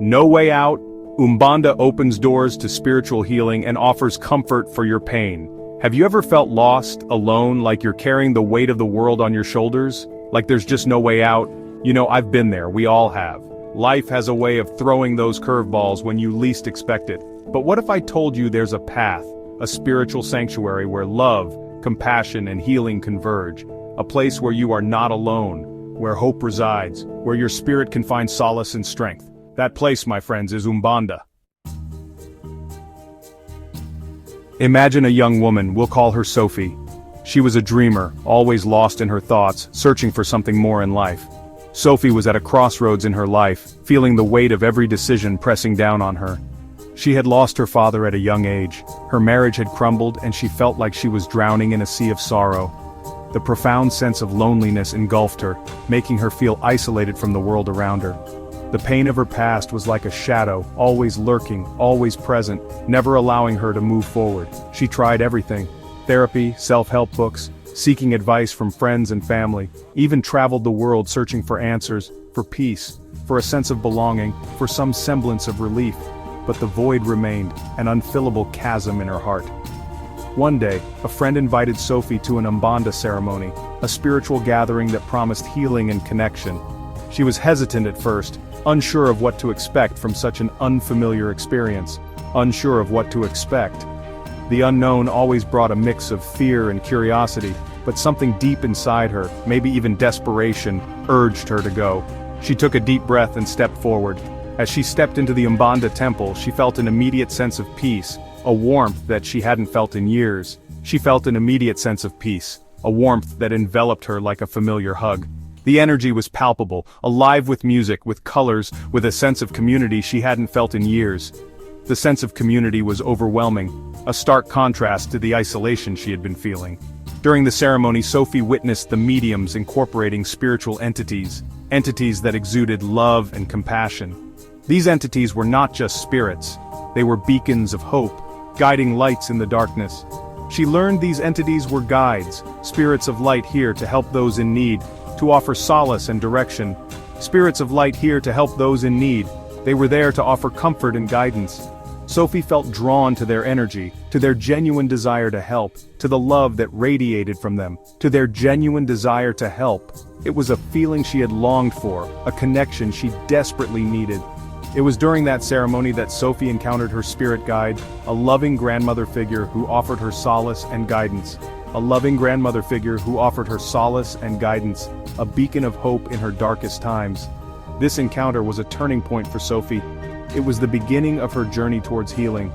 No Way Out, Umbanda opens doors to spiritual healing and offers comfort for your pain. Have you ever felt lost, alone, like you're carrying the weight of the world on your shoulders? Like there's just no way out? You know, I've been there, we all have. Life has a way of throwing those curveballs when you least expect it. But what if I told you there's a path, a spiritual sanctuary where love, compassion, and healing converge? A place where you are not alone, where hope resides, where your spirit can find solace and strength. That place, my friends, is Umbanda. Imagine a young woman, we'll call her Sophie. She was a dreamer, always lost in her thoughts, searching for something more in life. Sophie was at a crossroads in her life, feeling the weight of every decision pressing down on her. She had lost her father at a young age, her marriage had crumbled, and she felt like she was drowning in a sea of sorrow. The profound sense of loneliness engulfed her, making her feel isolated from the world around her. The pain of her past was like a shadow, always lurking, always present, never allowing her to move forward. She tried everything: therapy, self-help books, seeking advice from friends and family, even traveled the world searching for answers, for peace, for a sense of belonging, for some semblance of relief. But the void remained, an unfillable chasm in her heart. One day, a friend invited Sophie to an Umbanda ceremony, a spiritual gathering that promised healing and connection. She was hesitant at first, unsure of what to expect from such an unfamiliar experience, unsure of what to expect. The unknown always brought a mix of fear and curiosity, but something deep inside her, maybe even desperation, urged her to go. She took a deep breath and stepped forward. As she stepped into the Umbanda temple, she felt an immediate sense of peace, a warmth that she hadn't felt in years. She felt an immediate sense of peace, a warmth that enveloped her like a familiar hug. The energy was palpable, alive with music, with colors, with a sense of community she hadn't felt in years. The sense of community was overwhelming, a stark contrast to the isolation she had been feeling. During the ceremony, Sophie witnessed the mediums incorporating spiritual entities that exuded love and compassion. These entities were not just spirits, they were beacons of hope, guiding lights in the darkness. She learned these entities were guides, spirits of light here to help those in need, to offer solace and direction. Spirits of light here to help those in need. They were there to offer comfort and guidance. Sophie felt drawn to their energy, to their genuine desire to help, to the love that radiated from them, to their genuine desire to help. It was a feeling she had longed for, a connection she desperately needed. It was during that ceremony that Sophie encountered her spirit guide, a loving grandmother figure who offered her solace and guidance. A loving grandmother figure who offered her solace and guidance, a beacon of hope in her darkest times. This encounter was a turning point for Sophie. It was the beginning of her journey towards healing.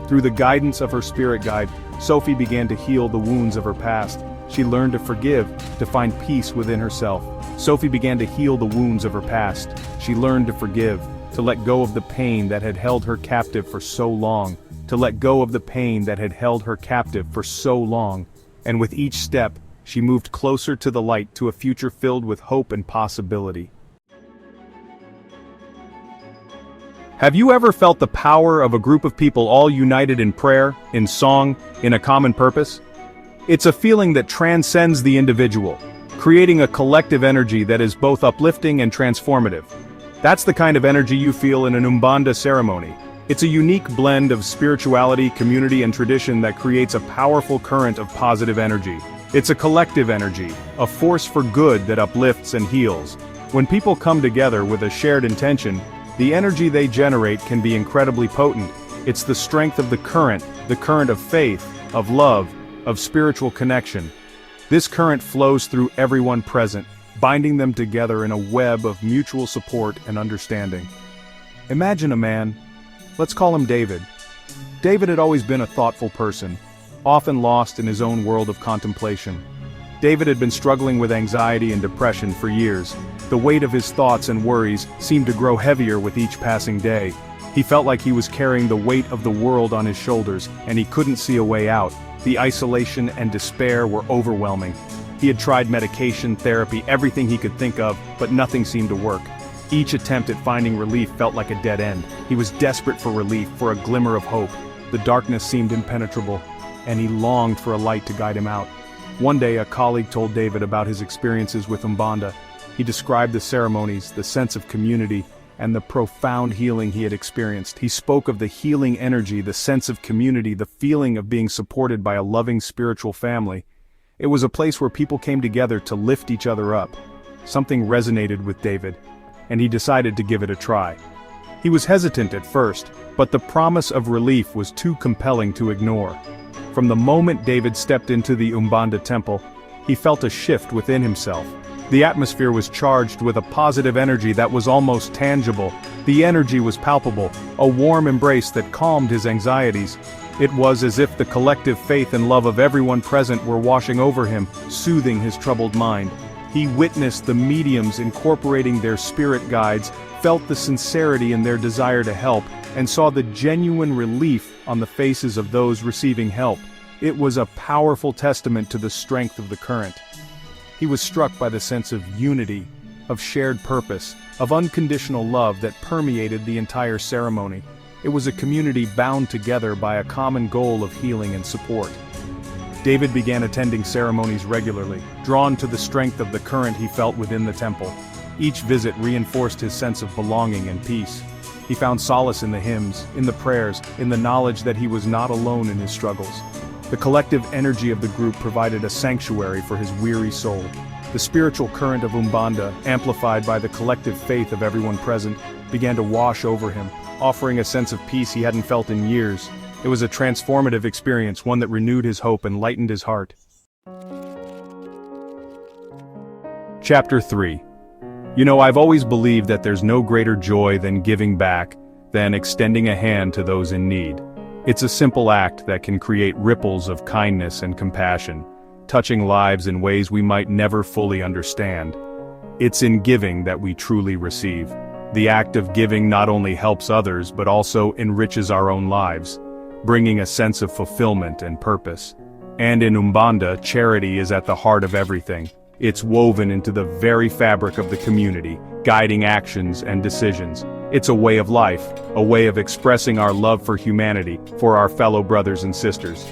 Through the guidance of her spirit guide, Sophie began to heal the wounds of her past. She learned to forgive, to find peace within herself. Sophie began to heal the wounds of her past. She learned to forgive, to let go of the pain that had held her captive for so long. To let go of the pain that had held her captive for so long. And with each step, she moved closer to the light, to a future filled with hope and possibility. Have you ever felt the power of a group of people all united in prayer, in song, in a common purpose? It's a feeling that transcends the individual, creating a collective energy that is both uplifting and transformative. That's the kind of energy you feel in an Umbanda ceremony. It's a unique blend of spirituality, community, and tradition that creates a powerful current of positive energy. It's a collective energy, a force for good that uplifts and heals. When people come together with a shared intention, the energy they generate can be incredibly potent. It's the strength of the current of faith, of love, of spiritual connection. This current flows through everyone present, binding them together in a web of mutual support and understanding. Imagine a man. Let's call him David. David had always been a thoughtful person, often lost in his own world of contemplation. David had been struggling with anxiety and depression for years. The weight of his thoughts and worries seemed to grow heavier with each passing day. He felt like he was carrying the weight of the world on his shoulders, and he couldn't see a way out. The isolation and despair were overwhelming. He had tried medication, therapy, everything he could think of, but nothing seemed to work. Each attempt at finding relief felt like a dead end. He was desperate for relief, for a glimmer of hope. The darkness seemed impenetrable, and he longed for a light to guide him out. One day, a colleague told David about his experiences with Umbanda. He described the ceremonies, the sense of community, and the profound healing he had experienced. He spoke of the healing energy, the sense of community, the feeling of being supported by a loving spiritual family. It was a place where people came together to lift each other up. Something resonated with David, and he decided to give it a try. He was hesitant at first, but the promise of relief was too compelling to ignore. From the moment David stepped into the Umbanda temple, he felt a shift within himself. The atmosphere was charged with a positive energy that was almost tangible. The energy was palpable, a warm embrace that calmed his anxieties. It was as if the collective faith and love of everyone present were washing over him, soothing his troubled mind. He witnessed the mediums incorporating their spirit guides, felt the sincerity in their desire to help, and saw the genuine relief on the faces of those receiving help. It was a powerful testament to the strength of the current. He was struck by the sense of unity, of shared purpose, of unconditional love that permeated the entire ceremony. It was a community bound together by a common goal of healing and support. David began attending ceremonies regularly, drawn to the strength of the current he felt within the temple. Each visit reinforced his sense of belonging and peace. He found solace in the hymns, in the prayers, in the knowledge that he was not alone in his struggles. The collective energy of the group provided a sanctuary for his weary soul. The spiritual current of Umbanda, amplified by the collective faith of everyone present, began to wash over him, offering a sense of peace he hadn't felt in years. It was a transformative experience, one that renewed his hope and lightened his heart. Chapter 3. I've always believed that there's no greater joy than giving back, than extending a hand to those in need. It's a simple act that can create ripples of kindness and compassion, touching lives in ways we might never fully understand. It's in giving that we truly receive. The act of giving not only helps others but also enriches our own lives, bringing a sense of fulfillment and purpose. And in Umbanda, charity is at the heart of everything. It's woven into the very fabric of the community, guiding actions and decisions. It's a way of life, a way of expressing our love for humanity, for our fellow brothers and sisters.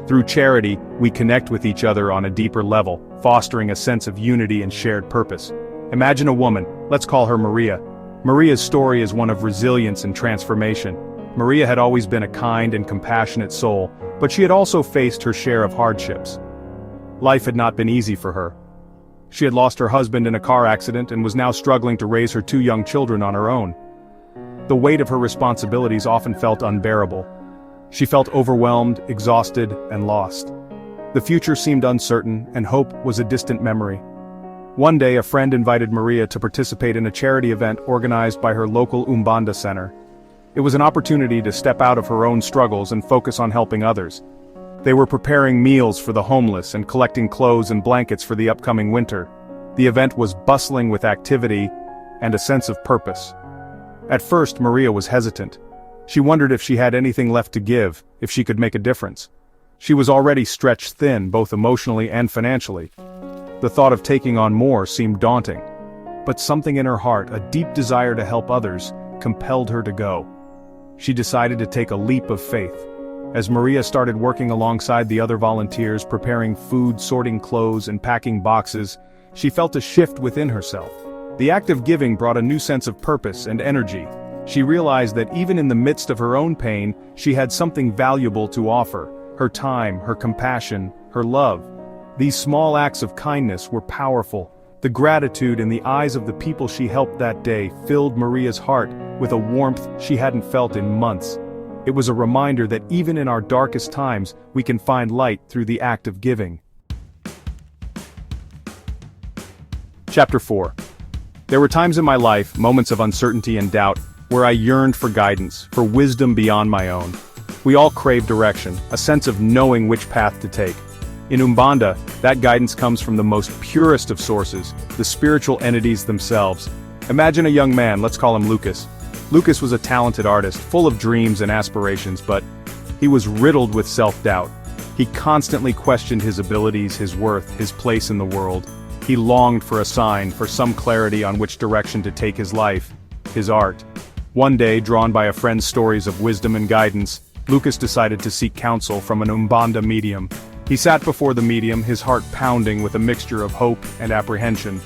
Through charity, we connect with each other on a deeper level, fostering a sense of unity and shared purpose. Imagine a woman, let's call her Maria. Maria's story is one of resilience and transformation. Maria had always been a kind and compassionate soul, but she had also faced her share of hardships. Life had not been easy for her. She had lost her husband in a car accident and was now struggling to raise her 2 young children on her own. The weight of her responsibilities often felt unbearable. She felt overwhelmed, exhausted, and lost. The future seemed uncertain, and hope was a distant memory. One day, a friend invited Maria to participate in a charity event organized by her local Umbanda center. It was an opportunity to step out of her own struggles and focus on helping others. They were preparing meals for the homeless and collecting clothes and blankets for the upcoming winter. The event was bustling with activity and a sense of purpose. At first, Maria was hesitant. She wondered if she had anything left to give, if she could make a difference. She was already stretched thin, both emotionally and financially. The thought of taking on more seemed daunting. But something in her heart, a deep desire to help others, compelled her to go. She decided to take a leap of faith. As Maria started working alongside the other volunteers, preparing food, sorting clothes, and packing boxes, she felt a shift within herself. The act of giving brought a new sense of purpose and energy. She realized that even in the midst of her own pain, she had something valuable to offer: her time, her compassion, her love. These small acts of kindness were powerful. The gratitude in the eyes of the people she helped that day filled Maria's heart with a warmth she hadn't felt in months. It was a reminder that even in our darkest times, we can find light through the act of giving. Chapter 4. There were times in my life, moments of uncertainty and doubt, where I yearned for guidance, for wisdom beyond my own. We all crave direction, a sense of knowing which path to take. In Umbanda, that guidance comes from the most purest of sources, the spiritual entities themselves. Imagine a young man, let's call him Lucas. Lucas was a talented artist, full of dreams and aspirations, but he was riddled with self-doubt. He constantly questioned his abilities, his worth, his place in the world. He longed for a sign, for some clarity on which direction to take his life, his art. One day, drawn by a friend's stories of wisdom and guidance, Lucas decided to seek counsel from an Umbanda medium. He sat before the medium, his heart pounding with a mixture of hope and apprehension.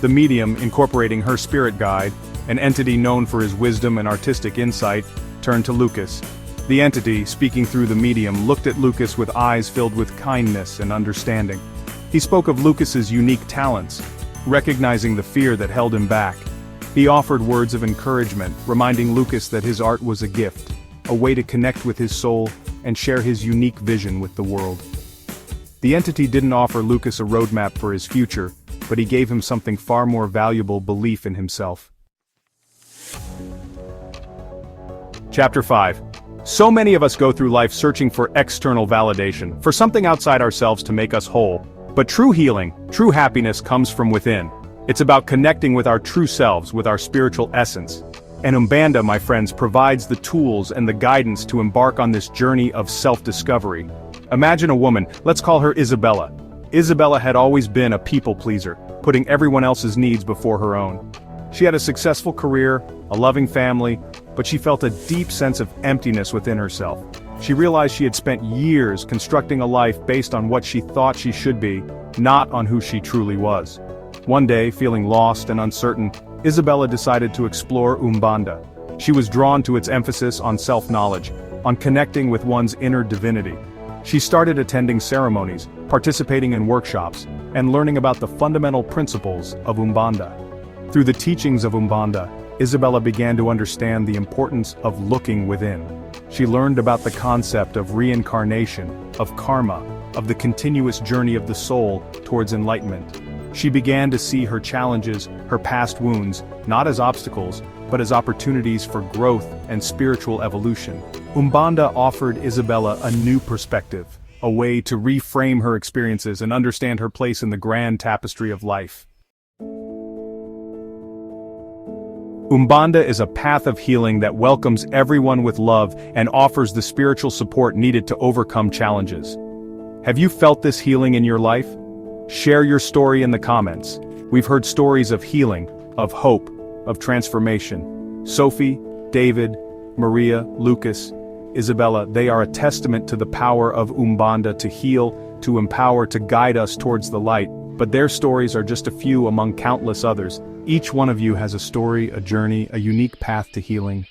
The medium, incorporating her spirit guide, an entity known for his wisdom and artistic insight, turned to Lucas. The entity, speaking through the medium, looked at Lucas with eyes filled with kindness and understanding. He spoke of Lucas's unique talents, recognizing the fear that held him back. He offered words of encouragement, reminding Lucas that his art was a gift, a way to connect with his soul and share his unique vision with the world. The entity didn't offer Lucas a roadmap for his future, but he gave him something far more valuable: belief in himself. Chapter 5. So many of us go through life searching for external validation, for something outside ourselves to make us whole. But true healing, true happiness comes from within. It's about connecting with our true selves, with our spiritual essence. And Umbanda, my friends, provides the tools and the guidance to embark on this journey of self-discovery. Imagine a woman, let's call her Isabella. Isabella had always been a people pleaser, putting everyone else's needs before her own. She had a successful career, a loving family, but she felt a deep sense of emptiness within herself. She realized she had spent years constructing a life based on what she thought she should be, not on who she truly was. One day, feeling lost and uncertain, Isabella decided to explore Umbanda. She was drawn to its emphasis on self-knowledge, on connecting with one's inner divinity. She started attending ceremonies, participating in workshops, and learning about the fundamental principles of Umbanda. Through the teachings of Umbanda, Isabella began to understand the importance of looking within. She learned about the concept of reincarnation, of karma, of the continuous journey of the soul towards enlightenment. She began to see her challenges, her past wounds, not as obstacles, but as opportunities for growth and spiritual evolution. Umbanda offered Isabella a new perspective, a way to reframe her experiences and understand her place in the grand tapestry of life. Umbanda is a path of healing that welcomes everyone with love and offers the spiritual support needed to overcome challenges. Have you felt this healing in your life? Share your story in the comments. We've heard stories of healing, of hope, of transformation. Sophie, David, Maria, Lucas, Isabella, they are a testament to the power of Umbanda to heal, to empower, to guide us towards the light. But their stories are just a few among countless others. Each one of you has a story, a journey, a unique path to healing.